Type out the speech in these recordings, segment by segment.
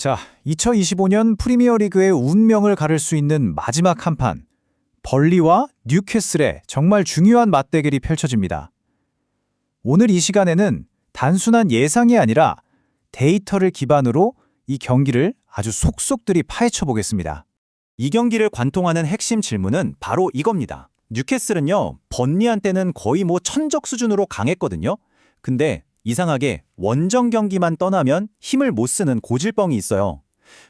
자, 2025년 프리미어리그의 운명을 가를 수 있는 마지막 한판. 벌리와 뉴캐슬의 정말 중요한 맞대결이 펼쳐집니다. 오늘 이 시간에는 단순한 예상이 아니라 데이터를 기반으로 이 경기를 아주 속속들이 파헤쳐 보겠습니다. 이 경기를 관통하는 핵심 질문은 바로 이겁니다. 뉴캐슬은요, 번리한테는 거의 천적 수준으로 강했거든요. 근데 이상하게 원정 경기만 떠나면 힘을 못 쓰는 고질병이 있어요.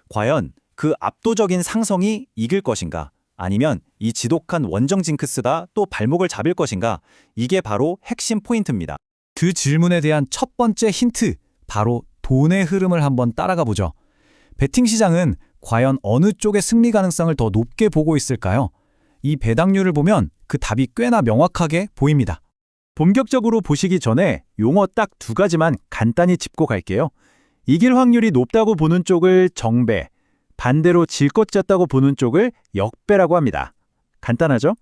과연 그 압도적인 상성이 이길 것인가? 아니면 이 지독한 원정 징크스가 또 발목을 잡을 것인가? 이게 바로 핵심 포인트입니다. 그 질문에 대한 첫 번째 힌트, 바로 돈의 흐름을 한번 따라가 보죠. 베팅 시장은 과연 어느 쪽의 승리 가능성을 더 높게 보고 있을까요? 이 배당률을 보면 그 답이 꽤나 명확하게 보입니다. 본격적으로 보시기 전에 용어 딱 두 가지만 간단히 짚고 갈게요. 이길 확률이 높다고 보는 쪽을 정배, 반대로 질 것 같다고 보는 쪽을 역배라고 합니다. 간단하죠?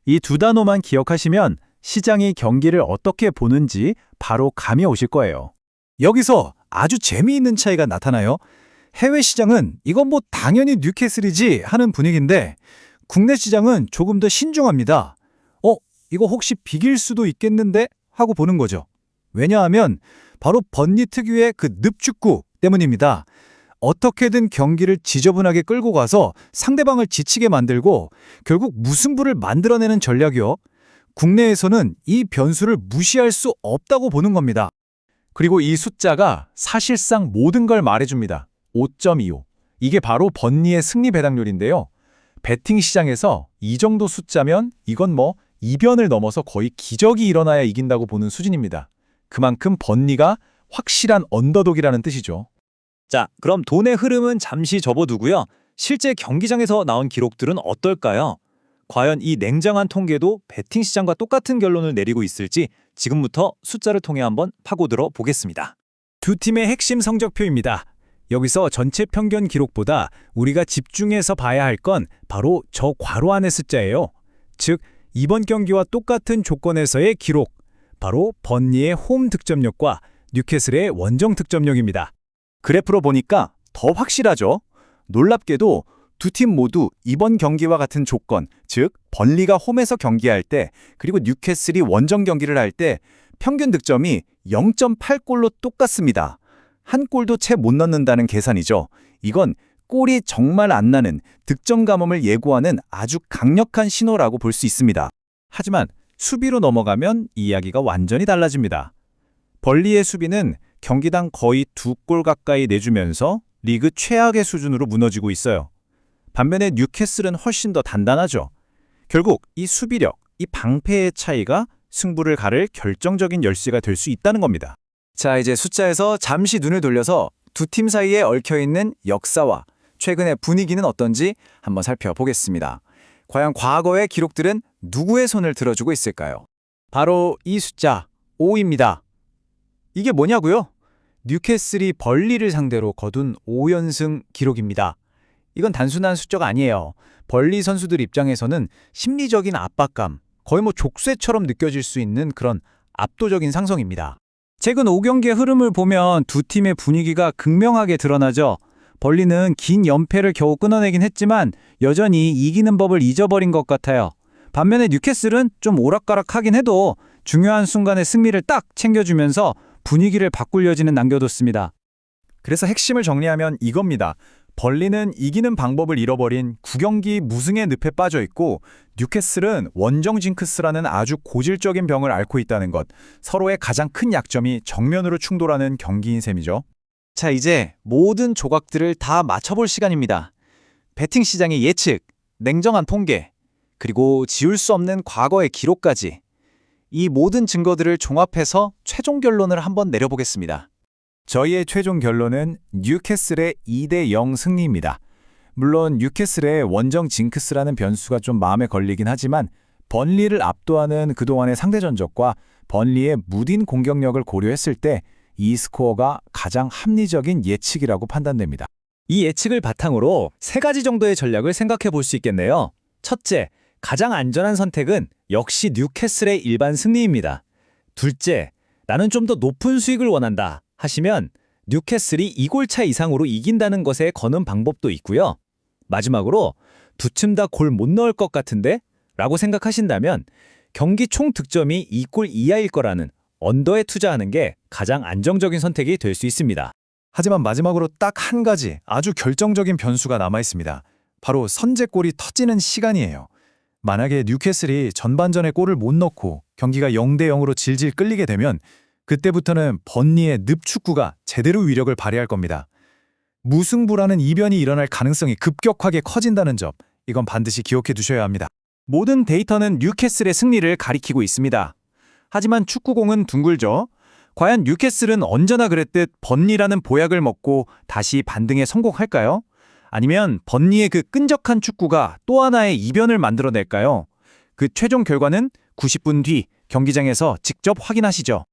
이 두 단어만 기억하시면 시장이 경기를 어떻게 보는지 바로 감이 오실 거예요. 여기서 아주 재미있는 차이가 나타나요. 해외 시장은 이건 당연히 뉴캐슬이지 하는 분위기인데 국내 시장은 조금 더 신중합니다. 이거 혹시 비길 수도 있겠는데? 하고 보는 거죠. 왜냐하면 바로 번리 특유의 그 늪축구 때문입니다. 어떻게든 경기를 지저분하게 끌고 가서 상대방을 지치게 만들고 결국 무승부를 만들어내는 전략이요. 국내에서는 이 변수를 무시할 수 없다고 보는 겁니다. 그리고 이 숫자가 사실상 모든 걸 말해줍니다. 5.25. 이게 바로 번리의 승리 배당률인데요. 베팅 시장에서 이 정도 숫자면 이건 이변을 넘어서 거의 기적이 일어나야 이긴다고 보는 수준입니다. 그만큼 번리가 확실한 언더독이라는 뜻이죠. 자, 그럼 돈의 흐름은 잠시 접어두고요. 실제 경기장에서 나온 기록들은 어떨까요? 과연 이 냉정한 통계도 베팅 시장과 똑같은 결론을 내리고 있을지 지금부터 숫자를 통해 한번 파고들어 보겠습니다. 두 팀의 핵심 성적표입니다. 여기서 전체 평균 기록보다 우리가 집중해서 봐야 할 건 바로 저 괄호 안의 숫자예요. 즉, 이번 경기와 똑같은 조건에서의 기록, 바로 번리의 홈 득점력과 뉴캐슬의 원정 득점력입니다. 그래프로 보니까 더 확실하죠? 놀랍게도 두 팀 모두 이번 경기와 같은 조건, 즉 번리가 홈에서 경기할 때 그리고 뉴캐슬이 원정 경기를 할 때 평균 득점이 0.8골로 똑같습니다. 한 골도 채 못 넣는다는 계산이죠. 이건 골이 정말 안 나는 득점 감염을 예고하는 아주 강력한 신호라고 볼 수 있습니다. 하지만 수비로 넘어가면 이야기가 완전히 달라집니다. 벌리의 수비는 경기당 거의 2골 가까이 내주면서 리그 최악의 수준으로 무너지고 있어요. 반면에 뉴캐슬은 훨씬 더 단단하죠. 결국 이 수비력, 이 방패의 차이가 승부를 가를 결정적인 열쇠가 될 수 있다는 겁니다. 자, 이제 숫자에서 잠시 눈을 돌려서 두 팀 사이에 얽혀있는 역사와 최근의 분위기는 어떤지 한번 살펴보겠습니다. 과연 과거의 기록들은 누구의 손을 들어주고 있을까요? 바로 이 숫자 5입니다. 이게 뭐냐고요? 뉴캐슬이 벌리를 상대로 거둔 5연승 기록입니다. 이건 단순한 숫자가 아니에요. 벌리 선수들 입장에서는 심리적인 압박감, 거의 족쇄처럼 느껴질 수 있는 그런 압도적인 상성입니다. 최근 5경기의 흐름을 보면 두 팀의 분위기가 극명하게 드러나죠. 벌리는 긴 연패를 겨우 끊어내긴 했지만 여전히 이기는 법을 잊어버린 것 같아요. 반면에 뉴캐슬은 좀 오락가락하긴 해도 중요한 순간에 승리를 딱 챙겨주면서 분위기를 바꿀 여지는 남겨뒀습니다. 그래서 핵심을 정리하면 이겁니다. 벌리는 이기는 방법을 잃어버린 9경기 무승의 늪에 빠져 있고 뉴캐슬은 원정 징크스라는 아주 고질적인 병을 앓고 있다는 것, 서로의 가장 큰 약점이 정면으로 충돌하는 경기인 셈이죠. 자, 이제 모든 조각들을 다 맞춰볼 시간입니다. 베팅 시장의 예측, 냉정한 통계, 그리고 지울 수 없는 과거의 기록까지 이 모든 증거들을 종합해서 최종 결론을 한번 내려보겠습니다. 저희의 최종 결론은 뉴캐슬의 2대0 승리입니다. 물론 뉴캐슬의 원정 징크스라는 변수가 좀 마음에 걸리긴 하지만 번리를 압도하는 그동안의 상대 전적과 번리의 무딘 공격력을 고려했을 때 이 스코어가 가장 합리적인 예측이라고 판단됩니다. 이 예측을 바탕으로 3가지 정도의 전략을 생각해 볼 수 있겠네요. 첫째, 가장 안전한 선택은 역시 뉴캐슬의 일반 승리입니다. 둘째, 나는 좀 더 높은 수익을 원한다 하시면 뉴캐슬이 2골차 이상으로 이긴다는 것에 거는 방법도 있고요. 마지막으로 두 팀 다 골 못 넣을 것 같은데? 라고 생각하신다면 경기 총 득점이 2골 이하일 거라는 언더에 투자하는 게 가장 안정적인 선택이 될 수 있습니다. 하지만 마지막으로 딱 한 가지 아주 결정적인 변수가 남아 있습니다. 바로 선제골이 터지는 시간이에요. 만약에 뉴캐슬이 전반전에 골을 못 넣고 경기가 0대 0으로 질질 끌리게 되면 그때부터는 번리의 늪축구가 제대로 위력을 발휘할 겁니다. 무승부라는 이변이 일어날 가능성이 급격하게 커진다는 점, 이건 반드시 기억해 두셔야 합니다. 모든 데이터는 뉴캐슬의 승리를 가리키고 있습니다. 하지만 축구공은 둥글죠. 과연 뉴캐슬은 언제나 그랬듯 번리라는 보약을 먹고 다시 반등에 성공할까요? 아니면 번리의 그 끈적한 축구가 또 하나의 이변을 만들어낼까요? 그 최종 결과는 90분 뒤 경기장에서 직접 확인하시죠.